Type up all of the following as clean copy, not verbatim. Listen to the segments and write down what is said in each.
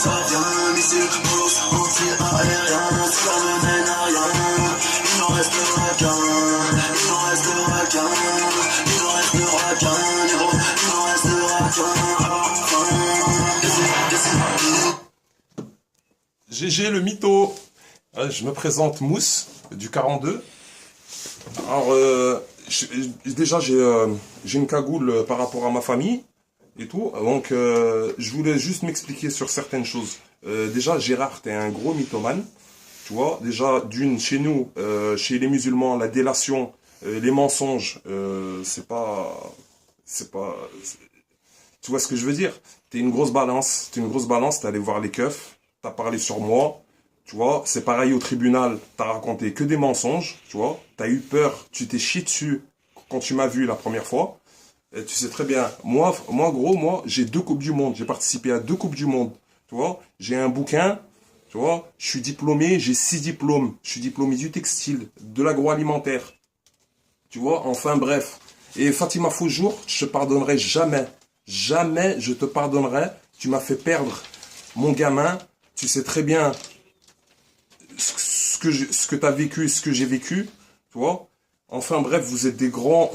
ça vient, missile, bourse, anti-aérien, ça ne mène à rien. Il n'en restera qu'un, il n'en restera qu'un, il n'en restera qu'un, négro, il n'en restera qu'un. GG le mytho. Je me présente Mousse du 42. Alors déjà j'ai une cagoule par rapport à ma famille et tout. Donc je voulais juste m'expliquer sur certaines choses. Déjà Gérard, t'es un gros mythomane. Tu vois, déjà d'une chez nous, chez les musulmans, la délation, les mensonges, tu vois ce que je veux dire? T'es une grosse balance, t'es allé voir les keufs, t'as parlé sur moi, tu vois, c'est pareil au tribunal, t'as raconté que des mensonges, tu vois, t'as eu peur, tu t'es chié dessus quand tu m'as vu la première fois, et tu sais très bien, moi, j'ai 2 Coupes du Monde, j'ai participé à 2 Coupes du Monde, tu vois, j'ai un bouquin, tu vois, je suis diplômé, j'ai 6 diplômes, je suis diplômé du textile, de l'agroalimentaire, tu vois, enfin bref, et Fatima Faujour, je te pardonnerai jamais, jamais je te pardonnerai, tu m'as fait perdre mon gamin, tu sais très bien ce que tu as vécu, ce que j'ai vécu, tu vois. Enfin bref, vous êtes des gros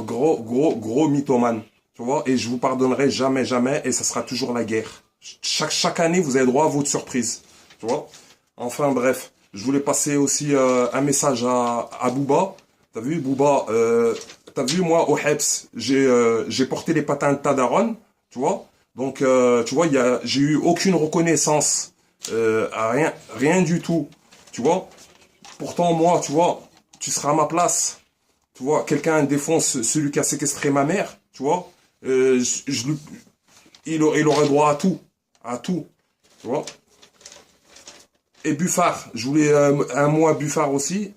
mythomanes, tu vois, et je vous pardonnerai jamais, jamais, et ça sera toujours la guerre. Chaque année, vous avez droit à votre surprise, tu vois. Enfin bref, je voulais passer aussi un message à Booba. T'as vu, Booba, t'as vu, moi, au Heps, j'ai porté les patins de Tadaron, tu vois. Donc, tu vois, j'ai eu aucune reconnaissance, rien du tout, tu vois. Pourtant, moi, tu vois, tu seras à ma place, tu vois. Quelqu'un défonce celui qui a séquestré ma mère, tu vois. Il aurait droit à tout, tu vois. Et Buffard, je voulais un mot à Buffard aussi.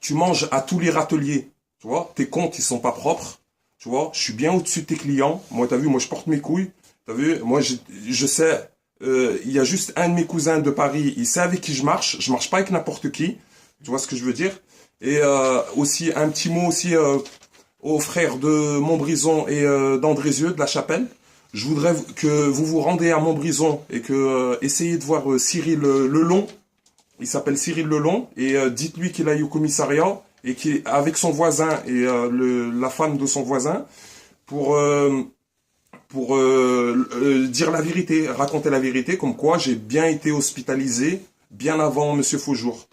Tu manges à tous les râteliers, tu vois. Tes comptes, ils sont pas propres. Tu vois, je suis bien au-dessus de tes clients. Moi, t'as vu, moi, je porte mes couilles. T'as vu, moi, je sais, il y a juste un de mes cousins de Paris, il sait avec qui je marche pas avec n'importe qui. Tu vois ce que je veux dire? Et aussi, un petit mot aussi aux frères de Montbrison et d'Andrézieux, de la Chapelle. Je voudrais que vous vous rendez à Montbrison et que essayez de voir Cyril Lelon. Il s'appelle Cyril Lelon et dites-lui qu'il aille au commissariat et qui est avec son voisin et la femme de son voisin pour dire la vérité, raconter la vérité, comme quoi j'ai bien été hospitalisé bien avant Monsieur Faujour.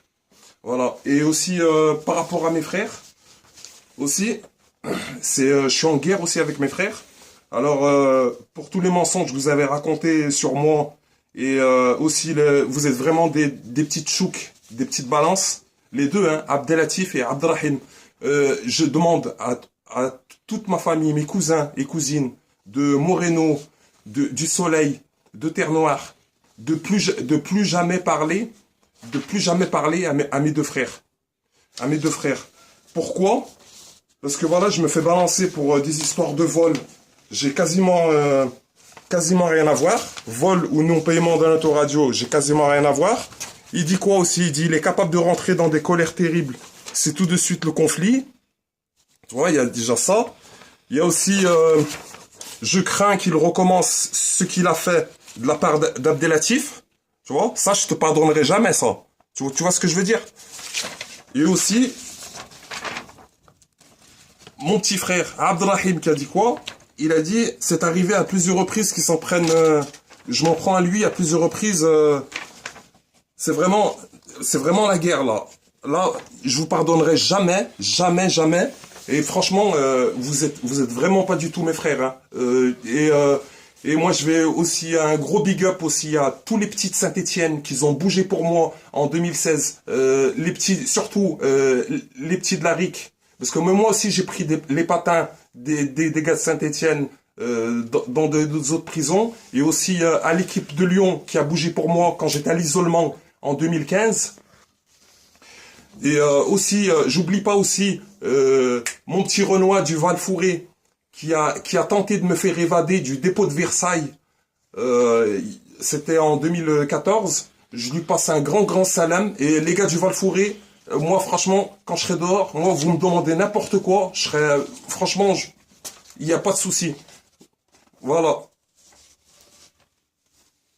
Voilà. Et aussi par rapport à mes frères, aussi, je suis en guerre aussi avec mes frères. Alors pour tous les mensonges que vous avez racontés sur moi et aussi vous êtes vraiment des petites chouks, des petites balances. Les deux, hein, Abdelatif et Abdrahim. Je demande à toute ma famille, mes cousins et cousines, de Moreno, du Soleil, de Terre Noire, de plus jamais parler à mes 2 frères. À mes 2 frères. Pourquoi? Parce que voilà, je me fais balancer pour des histoires de vol. J'ai quasiment rien à voir. Vol ou non-paiement d'un autoradio, j'ai quasiment rien à voir. Il dit quoi aussi? Il dit il est capable de rentrer dans des colères terribles. C'est tout de suite le conflit. Tu vois, il y a déjà ça. Il y a aussi, je crains qu'il recommence ce qu'il a fait de la part d'Abdelatif. Tu vois, ça, je te pardonnerai jamais, ça. Tu vois ce que je veux dire? Et aussi, mon petit frère, Abdrahim, qui a dit quoi? Il a dit, c'est arrivé à plusieurs reprises qu'ils s'en prennent, je m'en prends à lui à plusieurs reprises, c'est vraiment la guerre, là. Là, je vous pardonnerai jamais, jamais, jamais. Et franchement, vous êtes vraiment pas du tout mes frères, hein. Et moi, je vais aussi un gros big up aussi à tous les petits de Saint-Étienne qui ont bougé pour moi en 2016. Les petits, surtout les petits de la RIC. Parce que même moi aussi, j'ai pris les patins des gars de Saint-Étienne dans d'autres prisons. Et aussi à l'équipe de Lyon qui a bougé pour moi quand j'étais à l'isolement en 2015. Et aussi, j'oublie pas aussi mon petit Renoir du Val-Fouré qui a tenté de me faire évader du dépôt de Versailles. C'était en 2014. Je lui passe un grand salam. Et les gars du Val-Fouré, moi franchement, quand je serai dehors, moi vous me demandez n'importe quoi, je serai franchement, il n'y a pas de souci. Voilà.